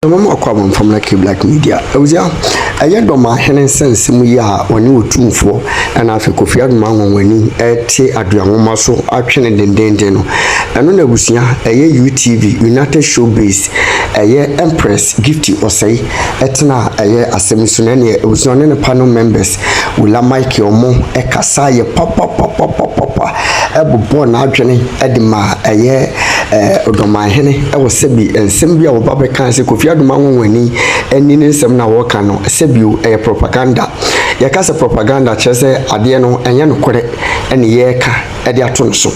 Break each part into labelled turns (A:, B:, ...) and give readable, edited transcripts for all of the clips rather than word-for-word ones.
A: Mama kwam from like black media. Ozia aye Dormaahene sense mu ya oni otumfo na afi Kofi Adoma wani ete aduanwoma so atwene dendenden no eno na busia aye UTV United Showbiz aye Empress Gifty Osei etna aye asemiso na ne obusia ne panel members wula Micheal mo ekasa ye papa ebubo na adwene edima aye Dormaahene ewo sebi ensem bia wo babe kan se Kofi Adoma wani eni ne nsem na wo kan no sebio propaganda yakasa propaganda chese ade no enye no kore ene ye ka ede ato no so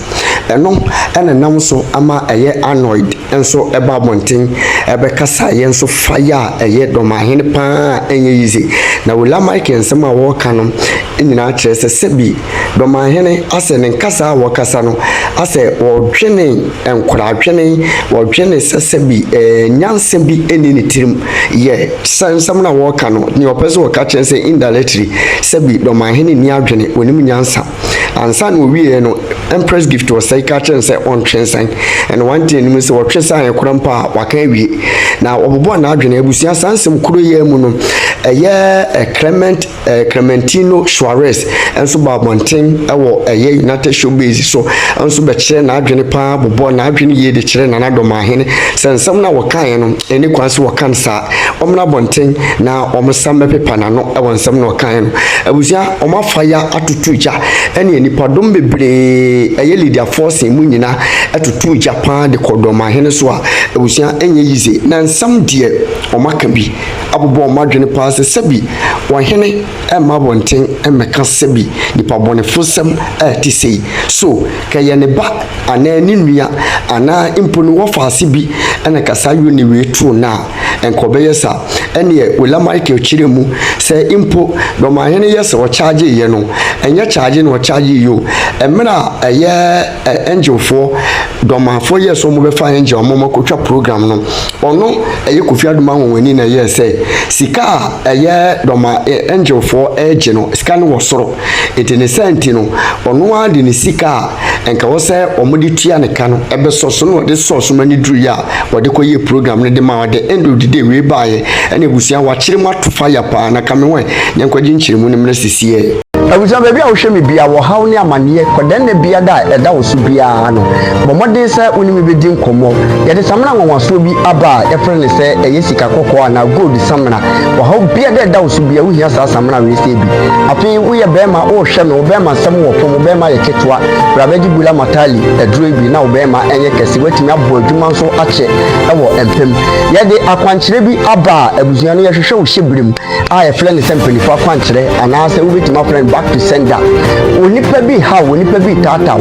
A: eno ene nam so ama eye Arnold enso eba bonten ebe kasa ye enso fire eye Dormaahene pa enye yizi na wula Micheal nsem a wo kan no enyina chese sebi Dormaahene ase ne kasa wo kasa no ase wo dwene enkora dwene wo dwene sesebi nyansem bi eni ne tirim ye nsem na wo kan no ni opese wo ka chese indirectly sebi Dormaahene ni adwene onim nyansa ansa no wiye no Empress Gift was say ka chese on twensan and one day ni se wo twensan ekrampa waka wie na obobo na adwene abusia sansem kuro ye mu no eye Clementino Suarez enso ba bonten ewo eye United Showbiz so enso be kire na adwene pa bobo na adwene ye de kire na Dormaahene sensem na wakan no eni kwanse wakan sa omna bonten na omsam pepa na no ewo nsem na wakan no abusia omafaya atutuja eni enipa dom bebre eye Lydia Forson mu nyina atutu Japan de Dormaahene so a abusia enye yize na nsam de omaka bi abobo omadwene pa se sebi wahene emma bonten emeka sebi nipa bone fosem ti sei so kaye ne ba ana ni nua ana imponu wo faase bi ena kasa yo ne wetu na enkobeye sa ene wula Micheal chire mu se impo Dormaahene yese wo charge ye no enye charge no charge yo emra eye angel for Dormaafo yeso mo be fa angel mo makotwa program no ono eye Kofi Adoma woni na yese sika eye angel for age no sika no wosoro etene senti no ono ade ne sika enka wo se omudi tua ne ka no ebe soso no de soso mani duru ya wode koye program no de ma wode end of the day we baaye ene busia wa kire mu atofa ya pa na kamewe nyankwaji nkire mu ne mra sisie abuja baby a wo hwe me bia wo haw ne amane kodan na bia da eda wo so bia no bomode se onimi bedi nkomo ye de samna nwanwaso bi aba e frene se eye sika kokko na gold samna wo haw bia da eda wo so bia wo hia sa samna we se bi afi wo ye bema wo hwe me wo bema sam wo fo wo bema ye ketwa rabaji bula matali eduro bi na wo bema enye kese watimi abo adwuma so ache ewo empem ye de akwankyere bi aba abuja no ye hwehwe wo hyebrem a ye frene se mpelifo akwankyere ana se wo betima frene back to sender onipa bi ha onipa bi tata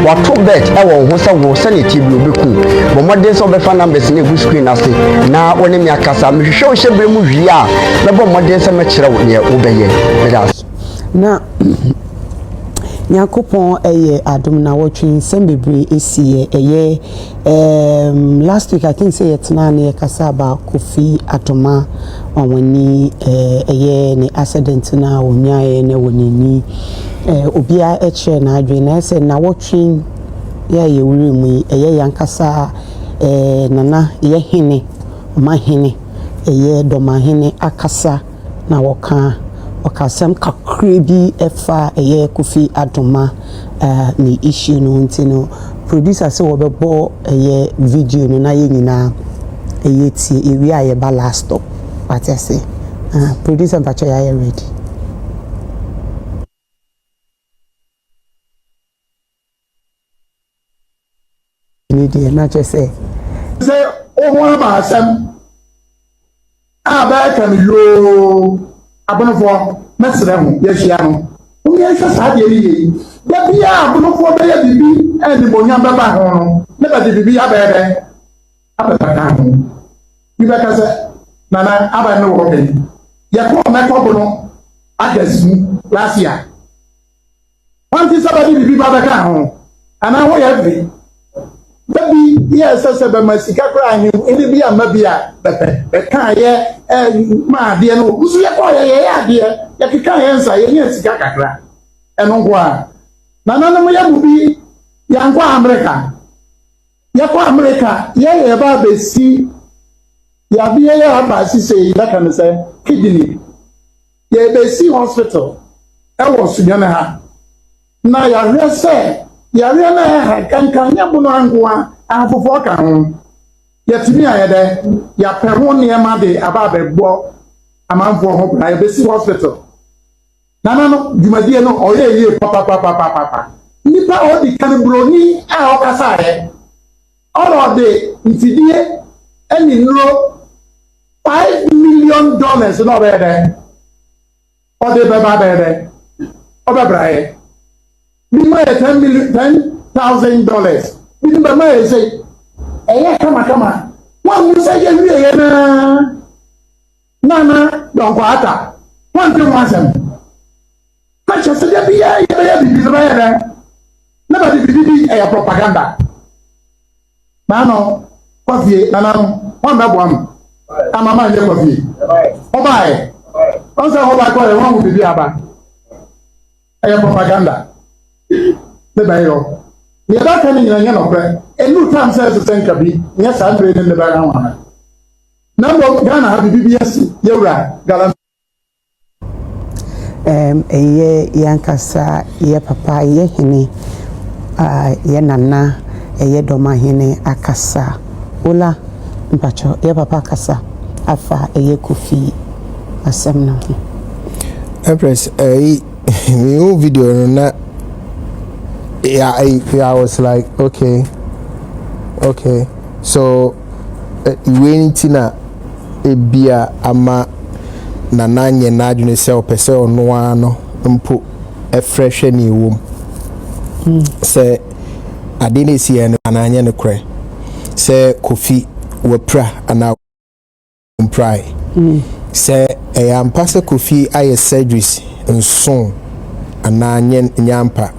A: wato bet ewo ho se wo se ne tibi obeku bomode so be fa numbers ne go screen ase na woni mi akasa me hwehwe o hyebre mu hwi a na bomode se me kire wo ne obeye na Nyakopon eye adom na wotwen sembebre esie eye last week I think say yetna na kasa ba Kofi Adoma onwani eye ne accident na onyaye na wonini obia eche na adwe na se na wotwen ye wuri mu eye yankasa nana ye hene ma hene eye Dormaahene akasa na woka okasem kakrebi efa eye Kofi Adoma ni issue no ntino producer say wo bebo eye video no na ye nyina eye tie ewi aye ba last stop what I say producer mpacho ya ready media na just say
B: o ho ma asem aba kan yo abonofo mesre ho yehia no o ye hwe sa de yi da bia abonofo be ya bibi e di bonya baba ho no me ba de bibi abebe abeba ho bi ba ka se nana aba no wo be ye ko me ko bono agasu last year wanti sabadi bibi baba ka ho ana ho ya bi baby yes se be masika kra hin eni bia mabia be kan ye ma de no usu ye ko ye ade ye kika ye nsa ye nya sika kakra eno ho a nana no ya bubi ya nkwa America ye ko America ye ba be si ya be ya ba si say that can say kidney ya be see hospital e wo sunyane ha na ya hwe say ya hwe na ha kankan ya bu no angoa afofo ka ho ya timi aye de ya pe ho ne ma de aba bebo amanfo ho bra ya be see hospital nana no dwumadie no oye ye papa nipa o di kan broni a o kasa ye oro de nfidie eni nro $5 million no be there o de baba be there o be brae ni ma $10,000 ni ba ma e say eya kama wa mu say ye wi ye na don kwa ata wan te mu asem ka che se de bia ye be bibi so be there na ba de bibi e propaganda na no kofie na no wan ba bo am amama ye kofie obae on say obae ko e wan bibi aba e propaganda le ba yo ni ba kan ni nya no pre enu tam say so senka bi nya sa ndre ne le ba ran wa na mo Ghana ha bibi yes yewra galan
C: eye yankasa ye papa ye hene ye nana eye Dormaahene akasa ola mpacho ye papa akasa afa eye Kofi asem no
D: Empress me video na I was like okay so Tina ebia ama nana nye na adwene se opese ono ano mpo e fresh ni wom se ade ne sie no ananye ne kre se Kofi wapra ana mprai se ampa se Kofi aye surgeries nson ananye nyampa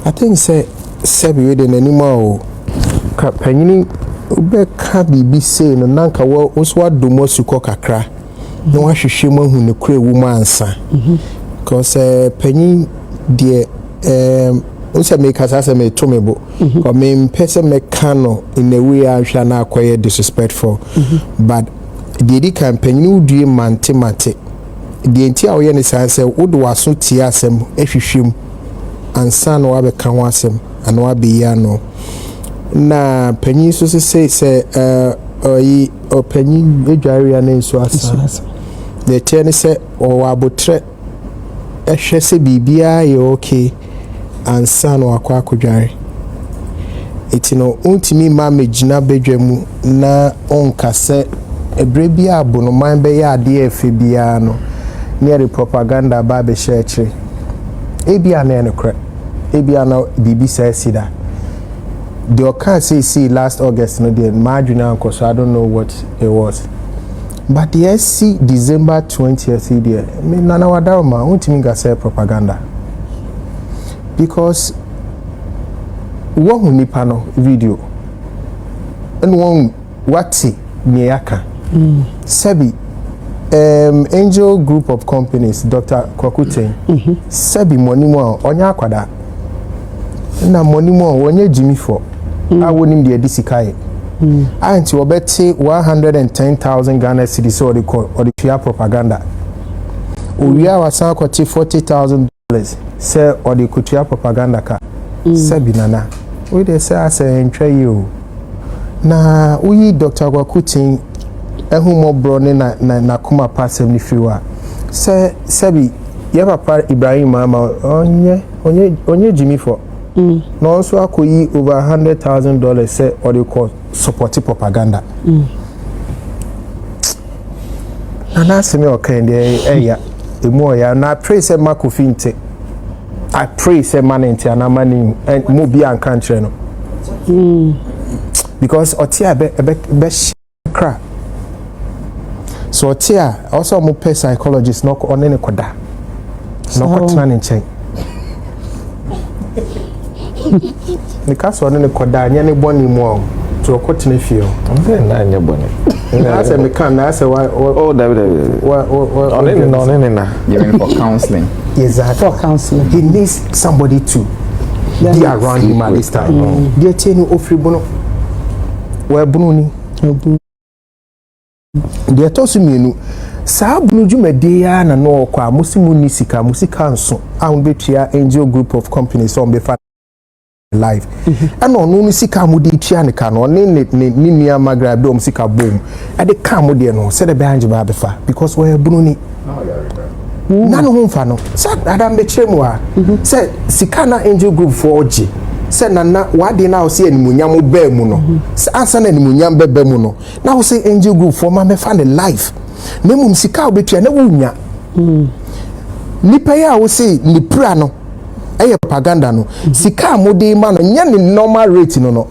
D: I think say sebi we de nanima o ka panyini ube ka bibi say no nanka wo so adomo suko kakra no wahwehwe mu hu ne kure wu mansa cause panyin de unse make as me to me bo or me person me cano in a way I shall not acquire disrespectful but the campaign you do mante the entire way ni say would waso tia asem ehwehwem ansa no abeka ho asem ano abeya no na panyin so say oyi panyin edware na nso asa the ten say o abotre ehwe se bibia ye okay ansa no akwa akodware etino untimi ma megina bedwam na onkase ebrebi abonoman be ya ade efe bia no near propaganda ba be share ebia na enokra ebia na bibi sida the occur say last August no the marginal cause I don't know what it was but the SC December 20th there me nana wadawma untimi ga say propaganda because one nipa no video and one wati niaka sebi Angel Group of Companies Dr. Kwakuten sebi money mo onya akwada na money mo wonye Jimmy for awonim de disikaye anti obeti 110,000 Ghana cedis or the pure propaganda owia wasan kwati $40,000 say or the kutia propaganda ka sebi nana we dey say ase entwe you na uyi Dr. Kwakuten ehumo bro ne na kuma pasem ni fiwa se sebi ye papa Ibrahim mama onye Jimmy for no also akoyi over $100,000 say or they call support propaganda na na se me okay dey eya emu ya na pray say Kofi nte I pray say manente ana mani mo bi an country no because otia be kra so otia also mo pay psychologist no on any koda no kotena ne nchen because on any koda anya ne boni mo to kotena fio
E: na anya boni
D: na say me can na say
E: oh David on any na
F: even for counseling.
D: exactly
C: for counseling
D: he needs somebody to be around him at this time they tell you ofri bono we bunu ni deɛ ɛtɔ so mmienu saa bunu dwumadi ya na no kwa musimu ni sika musika nso a wo betua angel group of companies on befa live and on no sika mu de tua ne ka no ne nua magra be o sika bom e de ka mu de no se de be anje ba befa because we bunu ni na no mfa no sa adam be kire mu a se sika na angel group for oji se nana wade na o se animunyam ba mu no ansa na animunyam ba mu no na o se angel group for ma me fa ne live na mum sika obetua na wunya nipa ya wo se ni pra no eye propaganda no sika mode ma no nya ni normal rate no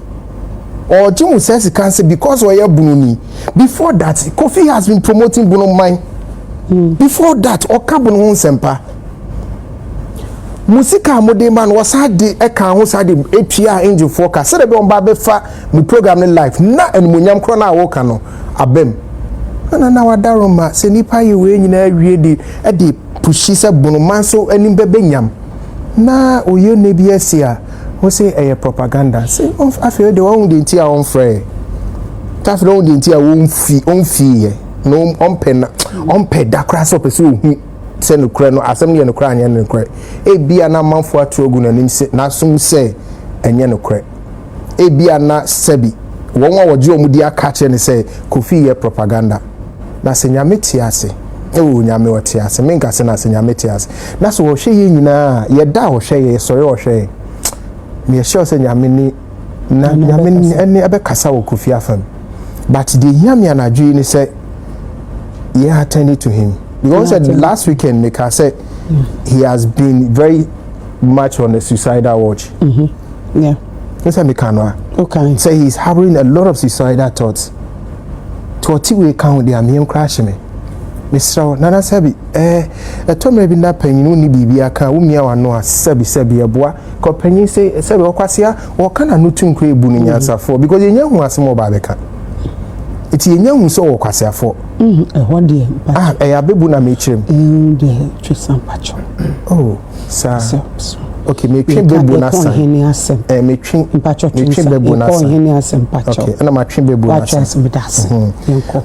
D: or jimu says cancer because we are bununi before that Kofi has been promoting bunu mine before that okabunu ho sempa musika mode ma no wasade e kan ho sade etua angel forecast se de be on ba be fa mu program ne life na animunyam kro na wo ka no abem na wadaroma se nipa ye we nyina awie de e de pushi se bunu man so anim bebe nyam na oyo ne bi asia wo se eye propaganda se afere de won de ntia on frɛ tafre won de ntia won fi ye no on pe da kra so pese ohu se no kra no asem ne no kra anya no kra e bia na manfo atogu na nim se na sum se anya no kra e bia na sabi won wa woje omudi aka che ne se Kofi ye propaganda na se nyame tiase ewo nyame wotiase menka se na se nyame tiase na so wo hwe ye nyina ye da wo hwe ye sori wo hwe me ye sure se nyame ni na nyame ni ene ebe kasa wo Kofi afam but the nyame anadwe ni se ye attended to him because last weekend Micheal said he has been very much on the suicidal watch.
C: Yeah.
D: Yes, Micheal.
C: Okay.
D: So he's harboring a lot of suicidal thoughts. To what we count the amium crash me. Mr. Nana Sabi, Tom maybe not penny no ni bibi aka umia wa no sebi aboa ko penny say sebi KWASIA or kana no tun kre bu ni nyansa for because you hu asem oba beka. Iti yenya hu so KWASIA for.
C: What dear?
D: Abebu na me chim.
C: Dear Tristan Pacho.
D: Oh, sir. Okay, me twin bebu na san. Me twin Pacho twin bebu na san. Okay, na ma twin bebu na san.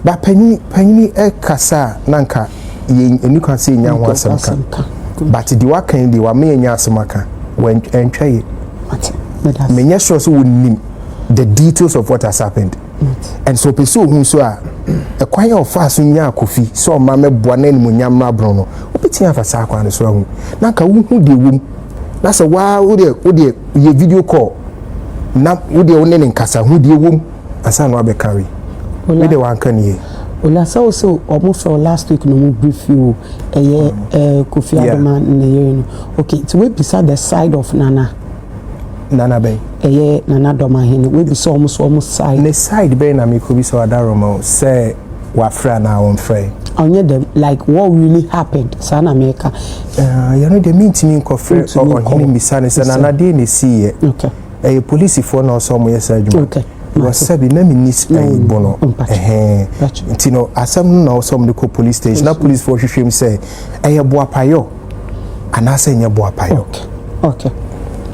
D: Ba panyi e kasa nanka ye enu kan se nya ho asem kan. But di wa kan di wa me nya asem aka. When entwa me nya sure so wonim the details of what has happened. And so peso hu so a kwan ya ofa so nya Kofi so ma me boa na enimu nya mra bro no obetia fa sa kwan so hu na ka hu de wom na so wa wo de ye video call na wo de won ne nkasa hu de wom asa no abe carry we de wan kan ye
C: ola so almost for last week no mo brief you Kofi Adoma na ye no okay so we beside the side of Nana
D: Bay
C: Nana Dormaahene we be so almost side
D: the side be na me ko bi so adaroma say wa fra na won frɛ
C: onye them like what really happened sana America
D: you know the meeting ko frɛ or him bi sana Nana dey ne see ye
C: okay
D: police for na so mo yes adwuma
C: okay
D: was sabi na me ni spy bono ntino asam na so mo ko police station na police for hwehwem say boa payo anase nya boa payo
C: okay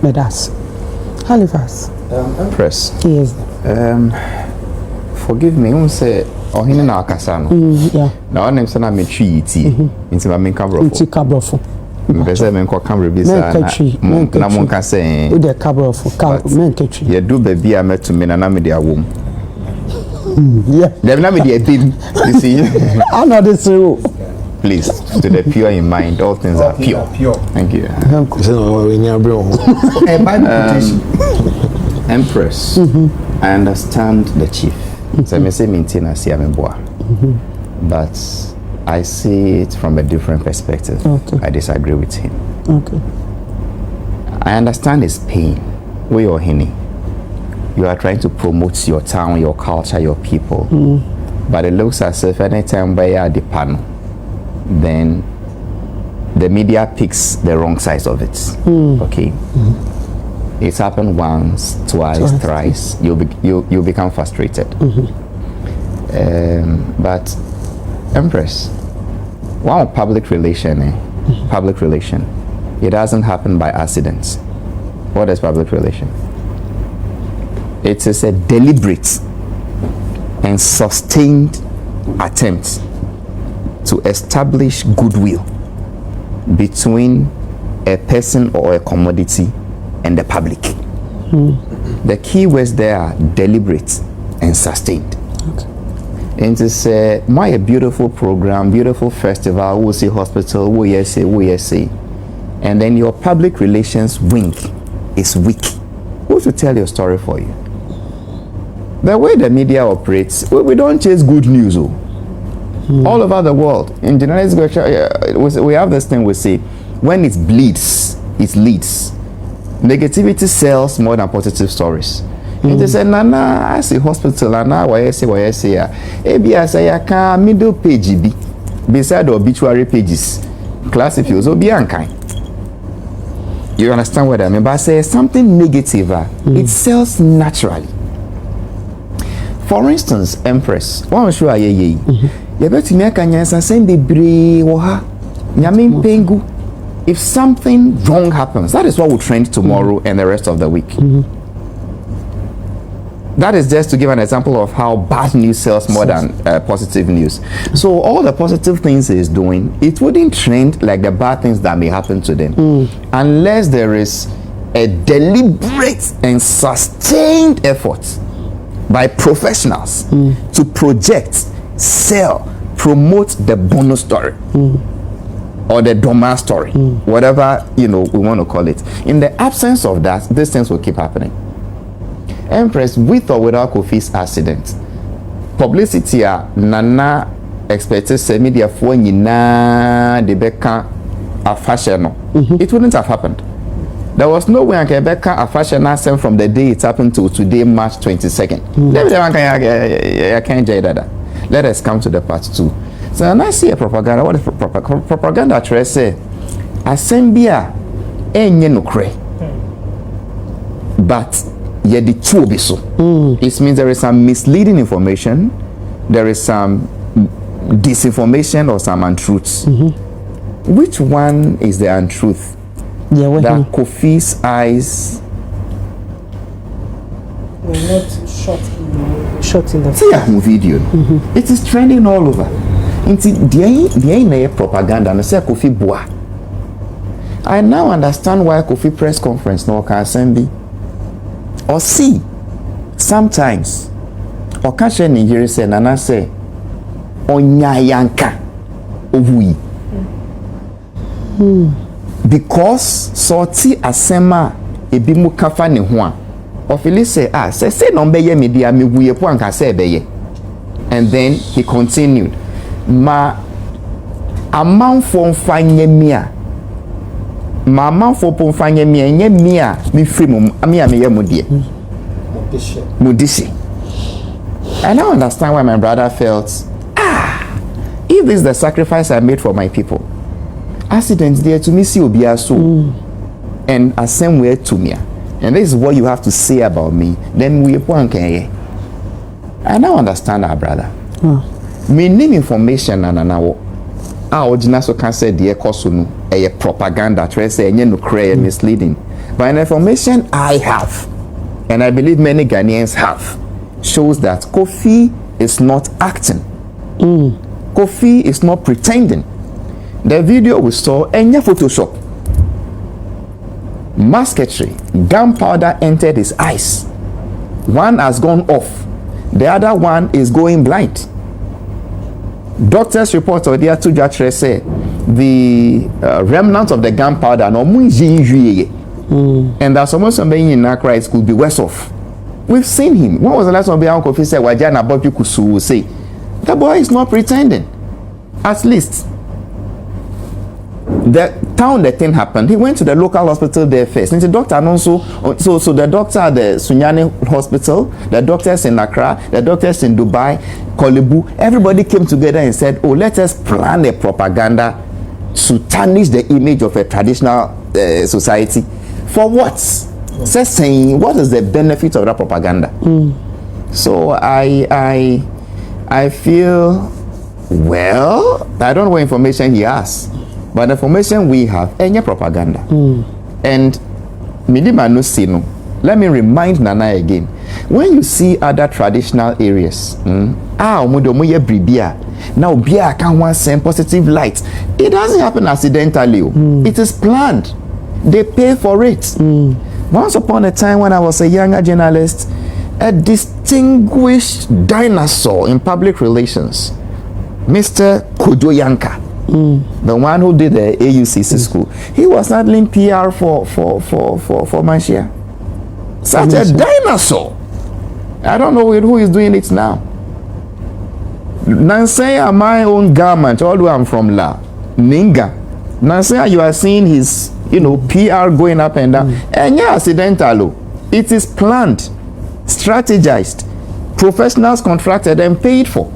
C: but that's Halifax.
E: Press.
C: Yes.
E: Forgive me, who say ohine na akasa no.
C: Yeah.
E: Na onem se na me twi iti. Nti ma men kabrofo.
C: Nti kabrofo.
E: Mpese men ko camera bi sa na mon ka say.
C: O de kabrofo, men ketwi.
E: Ye do ba bia metumi na me de awom.
C: Yeah.
E: Dem na me de adim. You see.
C: I know this rule.
E: Please, to the pure in mind, all things are pure. Thank you. Empress, I understand the chief. So I say maintain as but I see it from a different perspective.
C: Okay.
E: I disagree with him.
C: Okay.
E: I understand his pain. We are Hini. You are trying to promote your town, your culture, your people. But it looks as if anytime we are the panel, then the media picks the wrong side of it. Okay, it's happened once, twice, thrice. You become frustrated. But Empress, one public relation, it doesn't happen by accident. What is public relation? It is a deliberate and sustained attempt to establish goodwill between a person or a commodity and the public. The key words there are deliberate and sustained. And to say, my beautiful program, beautiful festival, we'll see hospital, we say, and then your public relations wing is weak. Who to tell your story for you? The way the media operates, we don't chase good news. All over the world, in journalism, we have this thing we say, when it bleeds, it leads. Negativity sells more than positive stories. And they say, Nana, I see hospital, and now I say, maybe I say, I can middle page be beside the obituary pages. Class if you so be unkind. You understand what I mean? But I say something negative, it sells naturally. For instance, Empress, what I'm sure you bet me can send the brave Yamin Pengu. If something wrong happens, that is what will trend tomorrow and the rest of the week. That is just to give an example of how bad news sells more than positive news. So all the positive things he's doing, it wouldn't trend like the bad things that may happen to them unless there is a deliberate and sustained effort by professionals to project, sell, promote the bonus story or the Dormaahene story, whatever we want to call it. In the absence of that, these things will keep happening. Empress, with or without Kofi's accident, publicity nana expected media for the Becca a fashion. It wouldn't have happened. There was no way I can Becca a fashion sent from the day it happened to today, March 22nd. I can't that. Let us come to the part 2. So when I see a propaganda, what is propaganda? Try say, Assembia enye no kre, but ye the two so. It means there is some misleading information, there is some disinformation or some untruths. Which one is the untruth? That Kofi's eyes
F: were not shot in the
E: see a video. It is trending all over. Into the propaganda no say Kofi boa. I now understand why Kofi press conference no can assembly. Or see sometimes or catch any here say nana say onyayanka ovui. Because sorti asema ebi mu kafa ne ho a ofili say say no be ye media me wuye po anka say be ye. And then he continued, ma amanfo mfanye mia ma amanfo po mfanye mia enye mia me free mu amia me ye modie mudishi. I now understand why my brother felt if this is the sacrifice I made for my people, accidents there to me see obia so and a same way to me, and this is what you have to say about me, then we I now understand our brother. Me name information and now original so can say the ekosunu a propaganda try say no cray misleading, but the information I have and I believe many Ghanaians have shows that Kofi is not acting. Kofi is not pretending. The video we saw any Photoshop. Musketry, gunpowder entered his eyes. One has gone off. The other one is going blind. Doctors report or there to judge say the remnant of the gunpowder no and there's almost something in Accra it could be worse off. We've seen him. When was the last time Uncle Kofi said Wajana Bobby Kusu say the boy is not pretending. At least the town the thing happened, he went to the local hospital there first. And the doctor and also so the doctor at the Sunyani hospital, the doctors in Accra, the doctors in Dubai, Kolebu, everybody came together and said, oh, let us plan a propaganda to tarnish the image of a traditional society. For what? Just saying, what is the benefit of that propaganda? So I feel, well, I don't know what information he has, but the information we have, any propaganda. And let me remind Nana again, when you see other traditional areas, now beer can want send positive light. It doesn't happen accidentally. It is planned. They pay for it. Once upon a time, when I was a younger journalist, a distinguished dinosaur in public relations, Mr. Kojoyanka, the one who did the AUCC school, he was handling PR for Micheal. Such a dinosaur. I don't know who is doing it now. Nansaya, my own garment, although I'm from La Ninga. Nansaya, you are seeing his, PR going up and down. And yeah, accidental. It is planned, strategized, professionals contracted and paid for.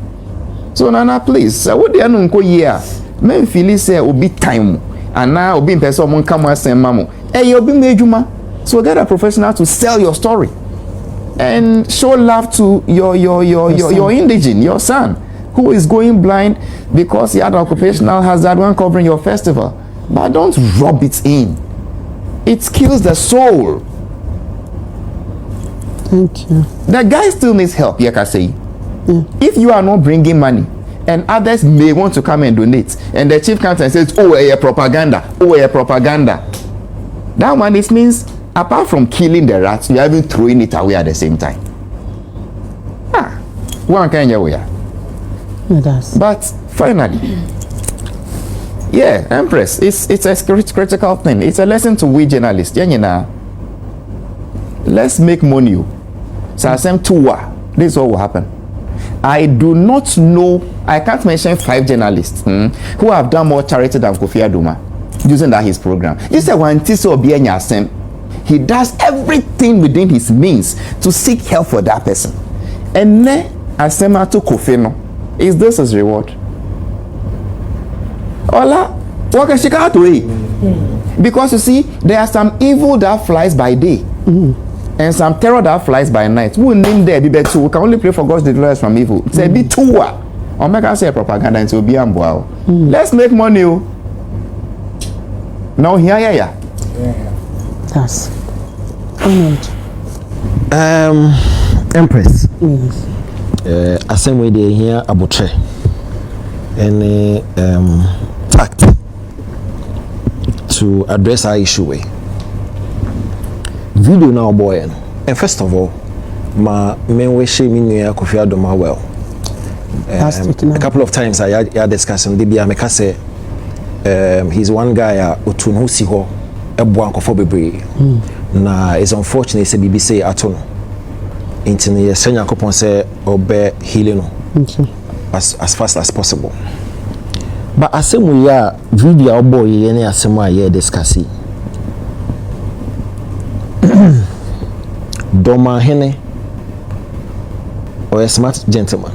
E: So Nana, please, what do you know? Yeah, men feel say obi time, and now obi person mon come and send mamu. Hey, obi mejuma. So get a professional to sell your story and show love to your indigene, your son, who is going blind because he had an occupational hazard when covering your festival. But don't rub it in. It kills the soul.
C: Thank you.
E: The guy still needs help, like I say. If you are not bringing money and others may want to come and donate, and the chief comes and says, propaganda, propaganda. That one, it means apart from killing the rats, you are even throwing it away at the same time. One kind of way.
C: It does.
E: But finally, yeah, Empress, it's a critical thing. It's a lesson to we journalists. Let's make money. So I say, this is what will happen. I do not know, I can't mention 5 journalists who have done more charity than Kofi Adoma using his program. You say one Tiso Bienya, he does everything within his means to seek help for that person. And then Asema to Kofi no. Is this his reward? Ola, what can she go to it? Because you see, there are some evil that flies by day. And some terror that flies by night. Who name there be better? We can only pray for God's deliverance from evil. Say be two. Or make us say propaganda into be amboa. Let's make money. Now here, yeah.
C: That's Arnold.
D: Empress.
C: Yes.
D: Same way they hear about any tact to address our issue. Video now, boy, and first of all, my main wish me near Kofi Adoma well. A couple of times I had discussion. Make say he's one guy Otun who see ho a buanko for bebre. Na it's unfortunate say BBC atono. Into the senior couple say obey healing as fast as possible. But as we are video boy any asema here discussing. Dormaahene or a smart gentleman.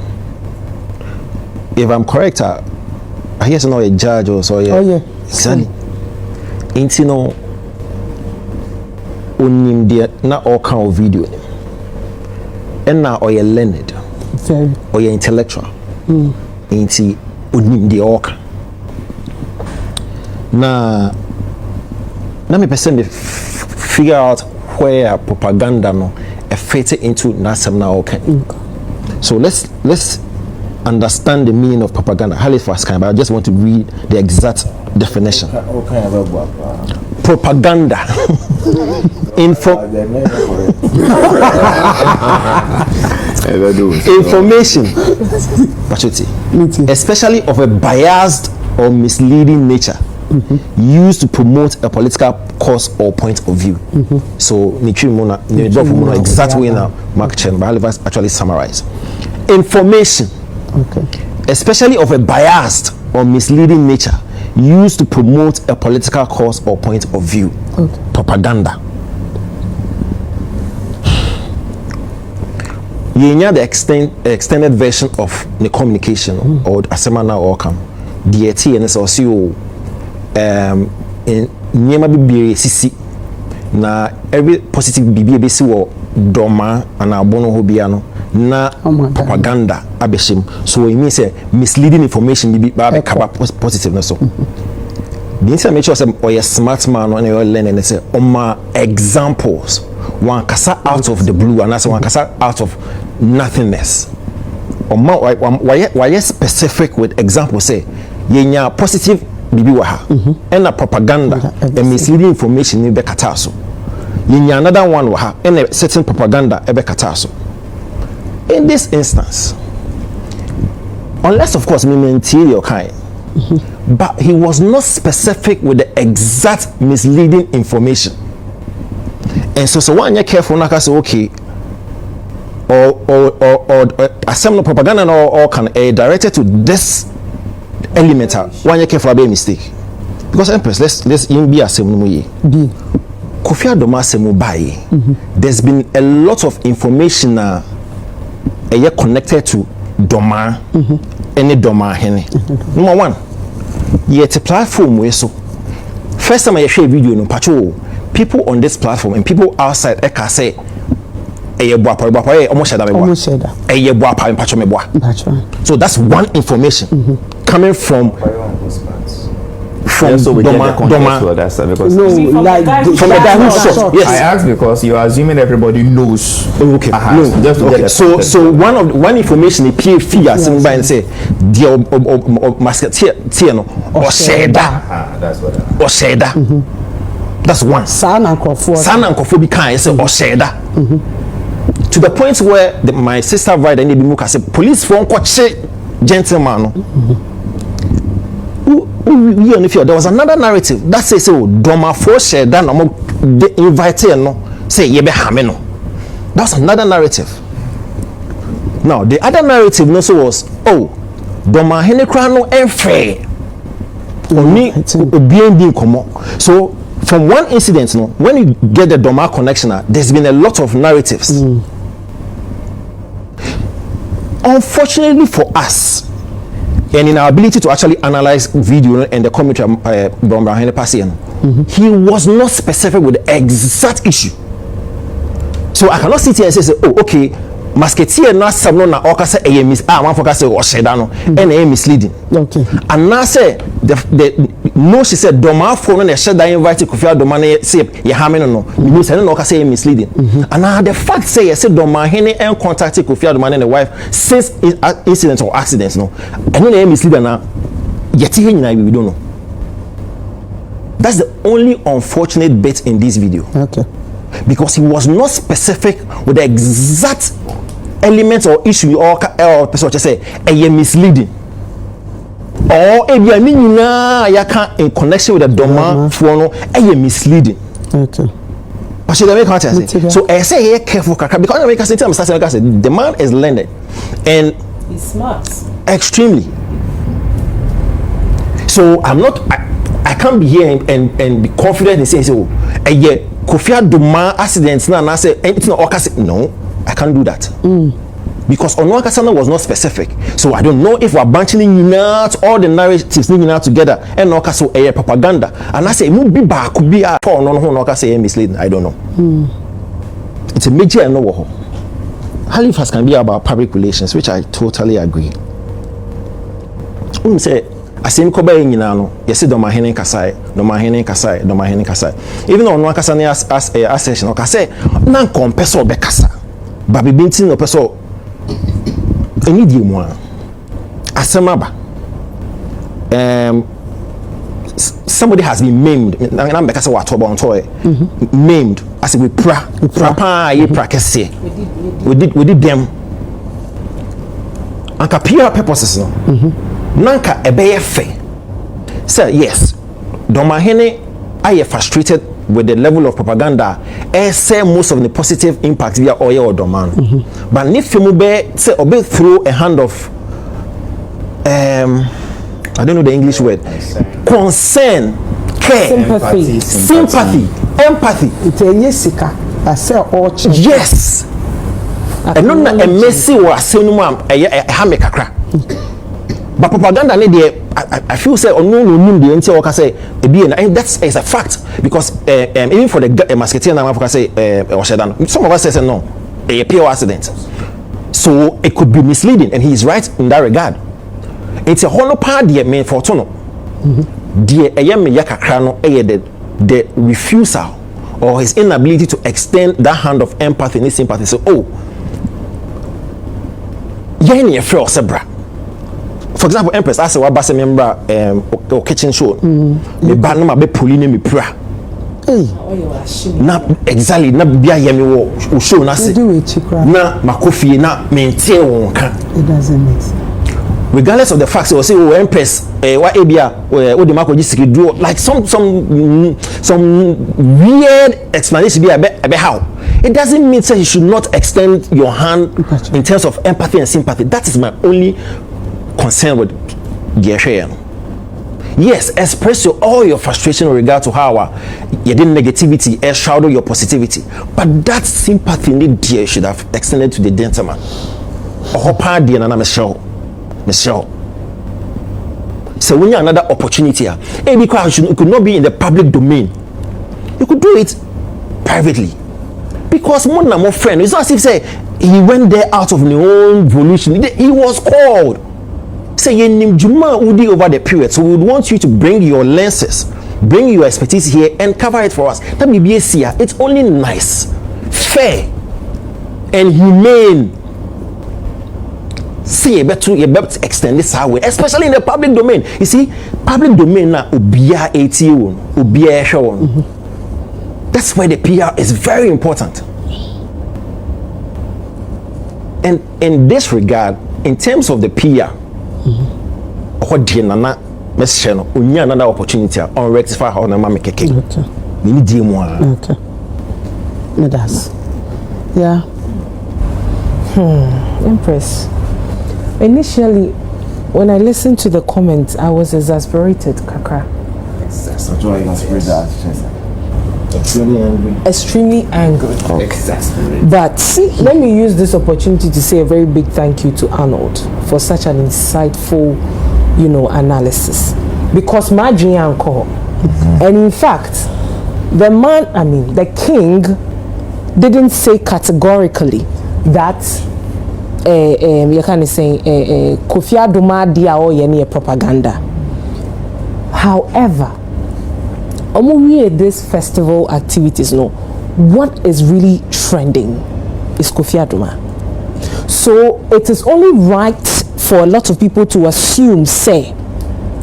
D: If I'm correct, I hear not a judge or so.
C: Oh yeah.
D: Exactly. Intino unim dia na all kind of video. And now or you learned or you intellectual. Inti unim dia all. Na me person figure out where propaganda no fit into nasam now okay. So let's understand the meaning of propaganda. Halifax kind, but I just want to read the exact definition. Propaganda. Information, especially of a biased or misleading nature. Used to promote a political cause or point of view. So, exact way now, Mark Chen, but Halifax actually summarize. Information, especially of a biased or misleading nature, used to promote a political cause or point of view. Propaganda. You know the extended version of the communication or asemana or come. DT and SOCO. In nyema bibiri sisi na every positive bibi ebesi wo doma and abono ho bia no na propaganda abeshim, so it means misleading information bibi ba be kaba positive na so the inside make sure say or a smart man when you learn and say examples one kasa out of the blue and that's one kasa out of nothingness. Why specific with examples say yenya positive bibi wa ha and a propaganda and misleading information in be kataso. Yenya another one wa ha and a certain propaganda ebe kataso. In this instance, unless of course me maintain your kind, but he was not specific with the exact misleading information. And so one you careful not say okay or assembly propaganda or can directed to this element one you careful be a mistake. Because Empress, let's be a same Kofi Dormaahene buy. There's been a lot of information connected to Dormaahene any Dormaahene. Number one, yet a platform where so first time I share video no patrol people on this platform and people outside eka say so that's one information coming from
E: yeah, so we get the context to understand because
C: no, like
E: from the guy who shot. Yes, I asked because you are assuming everybody knows.
D: Okay, no,
E: just to get
D: so one information the PA figure sing by and say the masketeer no or sheda.
E: That's what.
D: Or sheda. That's one.
C: San and
D: Kofo be kind say or sheda. To the point where my sister write and they be muka say police phone kwache gentleman. There was another narrative that says Dormaahene shared that invited no say yebe hameno. That's another narrative. Now the other narrative also was Dormaahene krano enfe oni obiendin komo. So from one incident no when you get the Dormaahene connection there's been a lot of narratives. Unfortunately for us and in our ability to actually analyze video and the commentary Dormaahene passing, he was not specific with the exact issue. So I cannot sit here and say, okay, masketeer na sabno na oka say man focus say oshedano and misleading. Okay. And now say no she said Dormaahene na sheda invite Kofi Dormaahene say ye hameno no means no oka say misleading. And now the fact say you say Dormaahene and contact Kofi Dormaahene and the wife since incident or accidents no and no misleading na yet we don't know. That's the only unfortunate bit in this video. Okay. Because he was not specific with the exact elements or issue or person say misleading or in connection with the Dormaahene misleading. Okay. But she make say so I say careful because I make say the man is learned and
F: he's smart
D: extremely. So I can't be here and be confident in saying so Kofi Dormaahene accidents now I say anything or no, I can't do that. Because Onwakasana was not specific. So I don't know if we're bunching out all the narratives out together and Okaso a propaganda. And I say be back could be a for no say misleading. I don't know. It's a major no. Halifax can be about public relations, which I totally agree. Say asem koba nyina no yesi Dormaahene kasai even on one kasa as ascension o kase na nkompeso obekasa ba bibinti no peso eni die mu asemaba somebody has been maimed na mbekasa wa to bon toy maimed as we pra ye prakese we did them anka pure purposes no nanka ebeye fe say yes Dormaahene are frustrated with the level of propaganda say most of the positive impact via oil or Dormaahene but if you be say obe through a hand of I don't know the English word concern care sympathy empathy yes and no na emesi wa asenu am ha me kakra. But propaganda I feel say no the entire worker say and that's is a fact because even for the masketeer na man say some of us say no a pure accident, so it could be misleading and he is right in that regard. It's a honor part there main for tono
G: dear ayame yakakra no the refusal or his inability to extend that hand of empathy and sympathy. So, oh, yen your friend sebra. For example, Empress, I say what base member or kitchen show. Me ba no ma be pulling me pra. Na exactly na bia yemi wo show na say. Na makofie na maintain won ka.
C: It doesn't make sense.
G: Regardless of the fact, they will say, "Oh, Empress, what ABA, what the market just do like some weird explanation be about how." It doesn't mean that you should not extend your hand in terms of empathy and sympathy. That is my only concern with the share. Yes, express all your frustration in regard to how you did negativity and shadow your positivity, but that sympathy need should have extended to the gentleman. Or party and Micheal. So when you have another opportunity, because it could not be in the public domain, you could do it privately. Because more than more friend, it's not as if say he went there out of his own volition. He was called. Say you name Juma Udi over the period, so we would want you to bring your lenses, bring your expertise here, and cover it for us. That BBS it's only nice, fair, and humane. See you better extend this away, especially in the public domain. You see, public domain na ubia ATO, ubia show. That's where the PR is very important. And in this regard, in terms of the PR, what do you know? We another opportunity on rectify how na make cake. We need you more.
C: Okay. Me das. Yeah.
F: Empress. Initially, when I listened to the comments, I was exasperated, Kakra. Extremely angry.
G: Exasperated.
F: But let me use this opportunity to say a very big thank you to Arnold for such an insightful, analysis. Because my uncle, and in fact, the king didn't say categorically that you can say Kofi Adoma dia o yeni propaganda. However, this festival activities, what is really trending is Kofi Adoma. So it is only right for a lot of people to assume, say,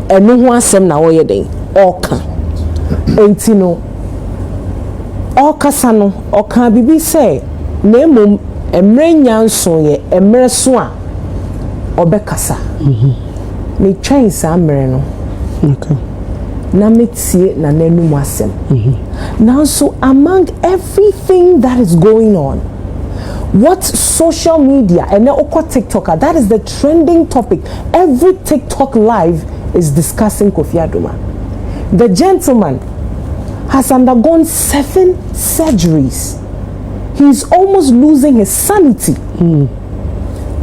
F: no one sem na o yedin oka entino oka sano oka bibi say nemum emre nyanso ye emre so a obekasa me twen sa amre no
C: Okay.
F: na metie na nanu asem now. So among everything that is going on, what social media and TikToker, that is the trending topic. Every TikTok live is discussing Kofi Adoma. The gentleman has undergone 7 surgeries. He's almost losing his sanity.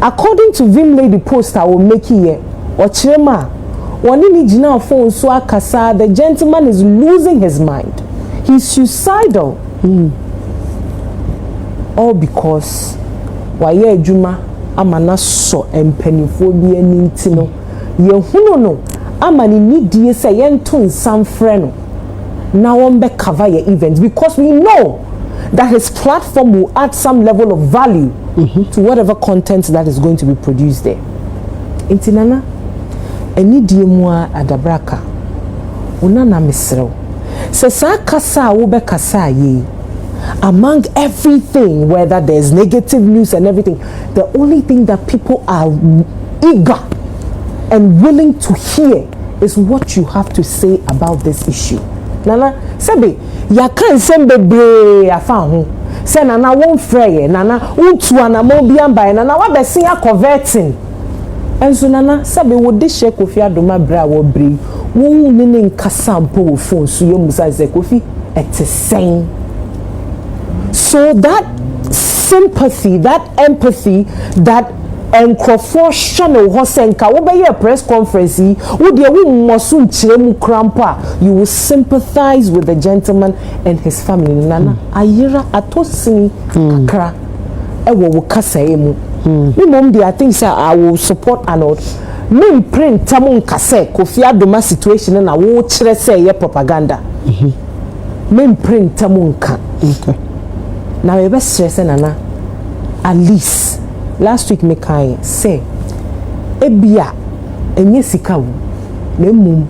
F: According to Vim Lady post I will make here, or Chema, the gentleman is losing his mind. He's suicidal. All because waye adwuma amana so empanifo bi aninti no yehuno no amani nidie se yento nsam frɛ no na won be cover your event, because we know that his platform will add some level of value to whatever content that is going to be produced there. Intinana enidie mu adabraka unana misrew se sa kasa wo be kasa ye. Among everything, whether there's negative news and everything, the only thing that people are eager and willing to hear is what you have to say about this issue. Nana, sabi, ya kan sembe bre afa ho. Se nana won freye, nana untu anamo biamba, nana wa besin ya converting. Enso nana, sabi wo de she Kofi Adoma bra wo bre. Wo nene nkasa mpo wo phone so ye musa ze Kofi etesen. So that sympathy, that empathy, that channel hosenka wo be press conference wo de wo mosun chiremu krampa, you will sympathize with the gentleman and his family. Nana ayira atosini kakra e wo kasa emu. Me mom dey, I think say I will support Arnold me print tamun kase Kofi Adoma situation na wo kire say ye propaganda me print tamun ka na we be stress na at least last week me kai say ebia enye sika wo na mum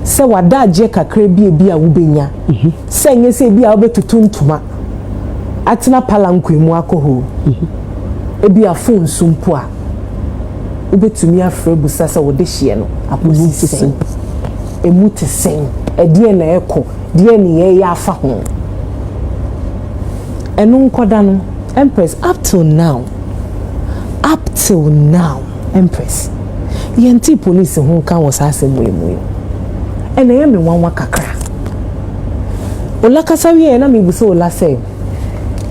F: se wada agye kakra bia wo benya se enye se bia wo betutu ntoma atena palankwe mu akoho ebia phone sumpo a wo betumi afra busa se wo de hye no aposisi emu te sen edie na eko die ne ye ya afa ho enu nkoda no Empress up till now Empress yenti police ho kan wo sa asemu ene ye me wanwa kakra ola kasawi na me buso ola say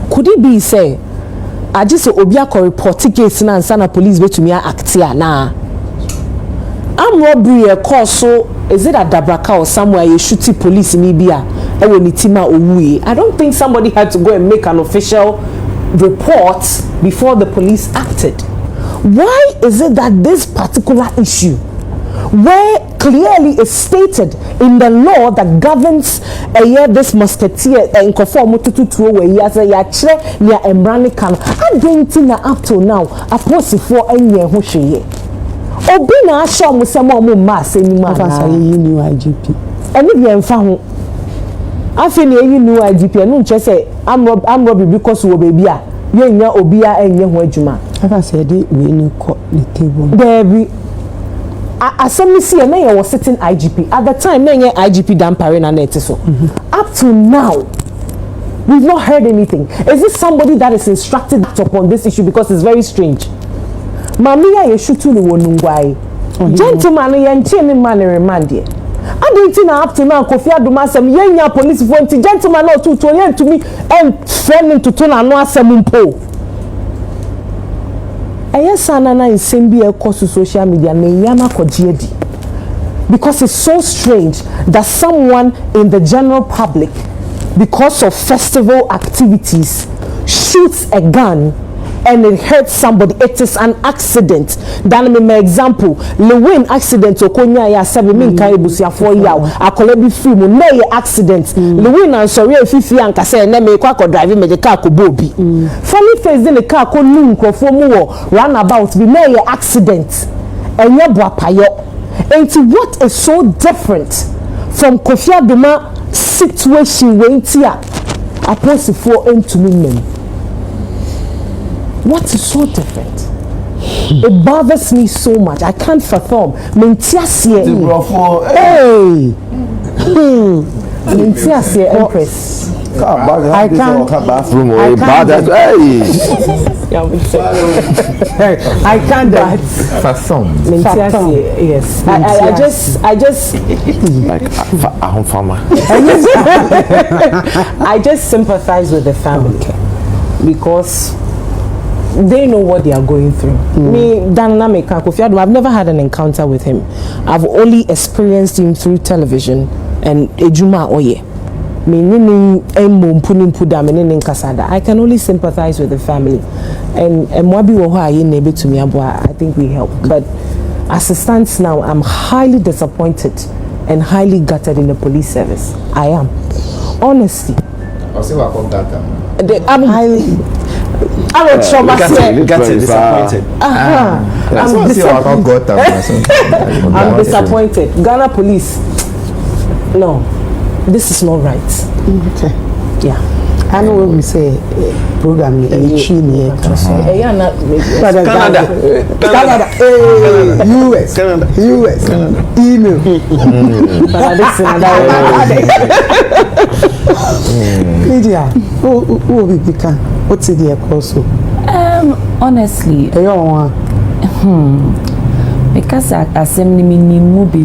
F: could it be say I just obi akọ report case na nsa na police betumi act ya na am robbery e cause so is it at Dabraka or somewhere you shoot police ni bia e we ni tima owuye. I don't think somebody had to go and make an official report before the police acted. Why is it that this particular issue, where clearly is stated in the law that governs this musketeer and conform to where he has a chere near embrani can, I don't think up till now a post for any who obi na show mo se mo ma se ni ma na yi new IGP eni bi enfa ho afi na yi new IGP enu nche say am rob because wo baby a ye nya obi a enye ho adwuma aka say dey we ni ko the table there asemi see na ye was sitting IGP at the time na ye IGP dampare na net so up to now we've not heard anything. Is this somebody that is instructed upon this issue? Because it's very strange. Mamia ye shutu ni wonungwai. Gentleman ye nchini mani remandie. Adi na up to now Kofi Adoma asem ye nya police for nti gentleman no to ye to me and friend to na no asem mpo. Eye sana na nsem bi e koso social media na yama kogye di. Because it's so strange that someone in the general public, because of festival activities, shoots a gun and it hurts somebody. It is an accident. Dan me example, Lewin accident okonya ya 7 min kan ebusia 4 yaw akole bi free mu na ye accident. Lewin and sorry fifi anka say na me kwa drive me the car ko bobi. Funny face in the car ko nu nkrofo mu wo runabout bi na ye accident. Enye boapayo. And what is so different from Kofi Adoma situation when tia apostle for men? What is so different? It bothers me so much. I can't fathom. Hey, Empress. I can't. I can't fathom. Yes. I just like I just sympathize with the family because they know what they are going through. Me, Dynamica, Kofi Adoma, I've never had an encounter with him. I've only experienced him through television and Ejuma Oye. I can only sympathize with the family. And Mwabi Woha able to me, I think we help. But as it stands now, I'm highly disappointed and highly gutted in the police service. I am. Honestly. I'm highly I'm disappointed. I'm disappointed. Ghana police. No, this is not right. Okay. Yeah. I know when we say program Canada, US, email. Lydia, who will be become? What's the also?
H: Honestly, because assembly minimum be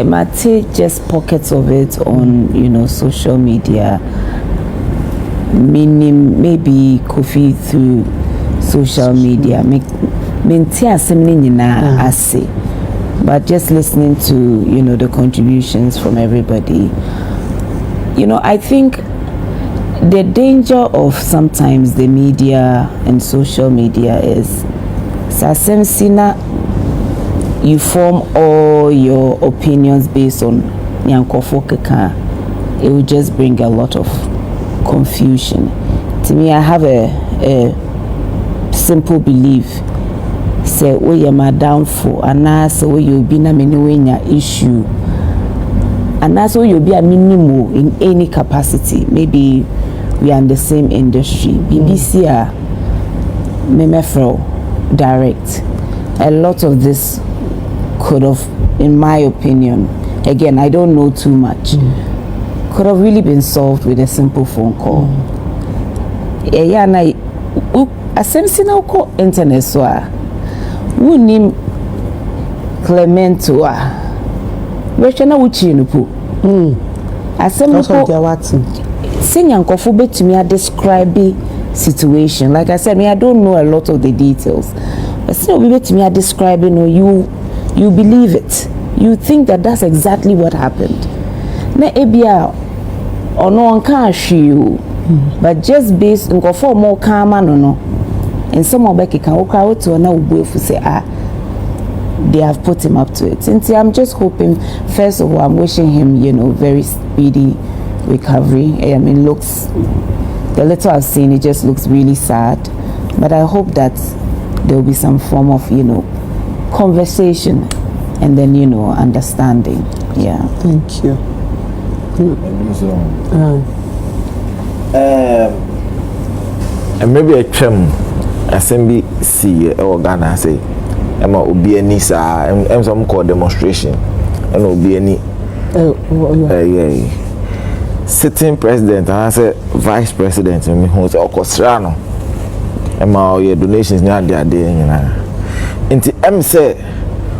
H: might take just pockets of it on social media, meaning maybe Kofi through social media. But just listening to the contributions from everybody, I think the danger of sometimes the media and social media is Sasemsina you form all your opinions based on Nyankofo Keka, it will just bring a lot of confusion. To me, I have a simple belief. Say, oh, you're my downfall, and now say, oh, you'll be na many issue, and that's why you'll be a minimum in any capacity. Maybe we are in the same industry. BBC, Memefro, direct. A lot of this could have, in my opinion, again, I don't know too much, could have really been solved with a simple phone call. Yeah, and I asem na uko internet so a wunim Clemento a wehwe na wuchi no po asem ko Nyankofo betumi a describe situation. Like I said, I don't know a lot of the details, but still we betumi a describe, you believe it, you think that that's exactly what happened. Na ebia ono anka hwe but just based on for more calm no and some of Becky can walk out to now if say they have put him up to it. And I'm just hoping, first of all, I'm wishing him, very speedy recovery. I mean, the little I've seen, it just looks really sad, but I hope that there will be some form of conversation and then understanding. Yeah,
C: thank you.
G: And maybe a chum assembly see or Ghana say, Emma will be any some called demonstration and will be any sitting president and I say vice president and me who's Ocosrano. Emma your donations near their day into M say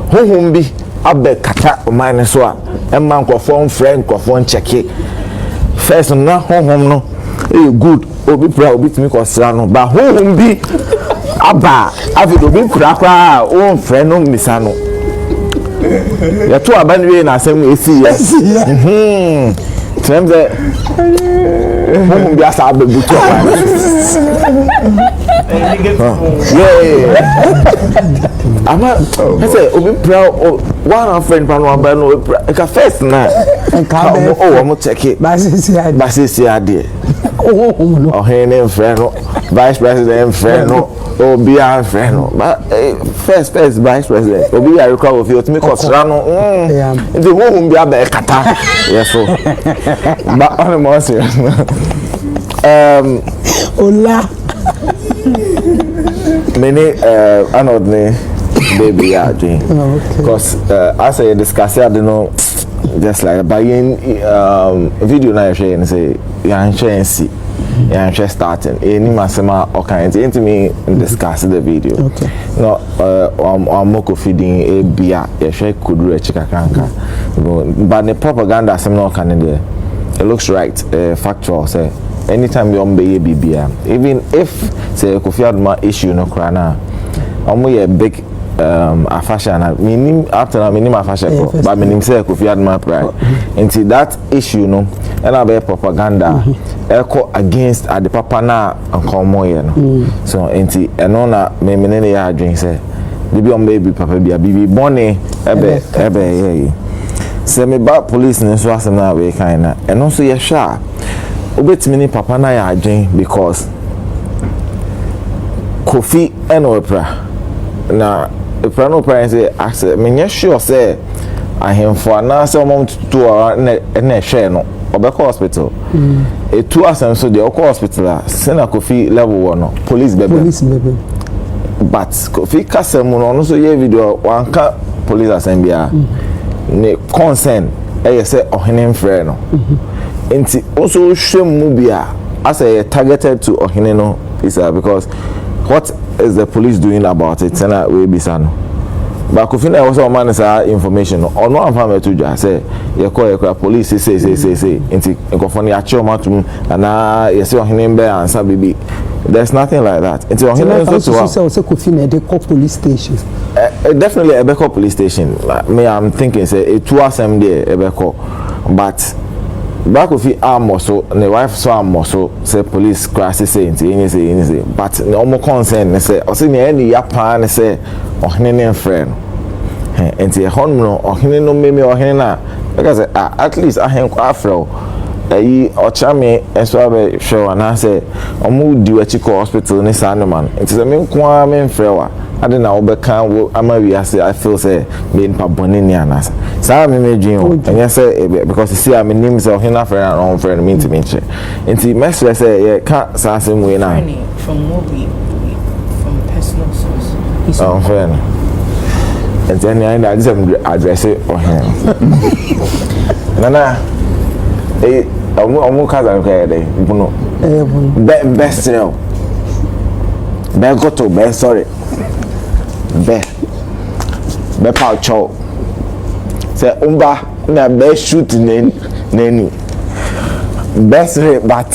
G: who be abe kata minus one and man phone friend phone check it first no home no good obi proud obi timi Kosrano but who be aba afi obi kura o friend no misano ya to abanwe na asem esi yes Tell them who be asa abebuto ama I say obi proud one friend pan one by no ka first na I'm check it basisi ade oh hene friend no vice president friend no obi a friend no but first vice president obi a record of you to me Kosrano the who be aba kata yes so but on more serious
C: Ola
G: many Arnold baby are doing because as I discuss I don't know just like buying video na share and say you share see you share starting any masema or kind into me discuss the video
C: okay
G: no I'm moko feeding a beer you share kudure chikakanka but the propaganda some no can there it looks right factual say anytime you be BBM even if say Kofi Adoma issue no krana omo big afasha na minim after na minim afasha but minim say Kofi Adoma pride until that issue no and be propaganda echo against the papa na ankomo ye no so until eno na me menene ya adwen say bibi on baby papa bia bibi bone ebe say me ba police ne so asem na we kan na eno so ye sha obetimi papa na ya adwen because Kofi eno opera na opera no opera say access me sure say ahemfo na say mom to na hwe no obeko hospital e two asem so the hospital say na Kofi level 1 no police bebe but Kofi kasem no so ye video wanka police assembly ne concern e say ohene frɛ no enti also hwem mu bia as a targeted to ohene no is because what is the police doing about it na we bisa no but Kofi na also man is information no ono amfa to dwa say ye call police say enti nkofo na achi o matum na ye say ohene be ansa bibi there's nothing like that enti ohene so
C: say Kofi na dey call police station
G: definitely a backup police station me I'm thinking say a two asem there a backup but back of the arm also the wife saw arm also say police crash say anything but no more concern say o say any yapa say ohene friend enti e hon no ohene no meme ohene na because at least ahenko afro ayi ochame enso abe hwe na say omu di wachiko hospital ne sanuman enti se me nko a me mfrewa ade na obeka ama wi ase I feel say me npa boni ni anasa sa me medwin o enye say because see am nim say ohene afre na on friend me ntimi nche enti mesre say ye ka sa asem we na
F: from what we from personal source
G: oh friend and then I just address it or him. Nana, kaza nkayede, buno. Best sell. Be goto, be sorry. Be pow chow. Say umba na be shoot neni. Best rate but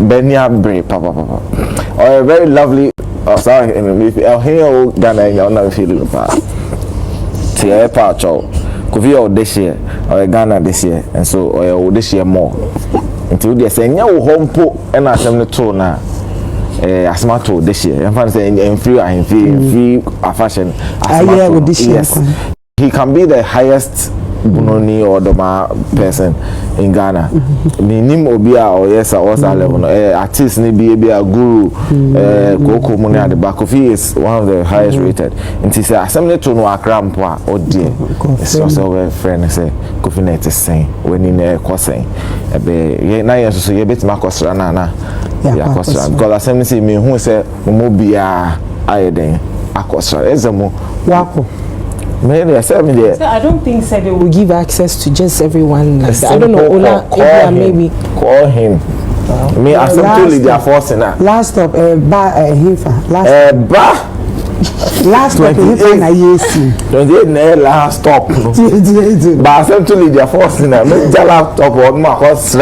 G: benya bre papa. Or a very lovely sorry, if I'll hear Ghana you're not feeling bad. Tia pacho Kofi or this year or Ghana this year and so or this year more until they say nya wo hompo and asem ne to na asmato this year and fan say in free fashion asmato yes he can be the highest bunoni or doma person in Ghana ni nim obia or yes or level artist ni be a guru koko money at the back of he is one of the highest rated and he say assembly to no akrampo or dear it's also a friend say Kofi net is saying when in a saying be na yes so you bit makosra na ya kosra because assembly say me who say mo bia ayeden akosra ezemo
C: wako.
F: Maybe I don't think so they will give access to just everyone like that. I don't know. Ola, maybe
G: call him. Me as to Lydia Forson.
C: Last stop, Hifa. Last stop, Hifa na yesi.
G: 28 last stop. But I sent to Lydia Forson. Me laptop or my house.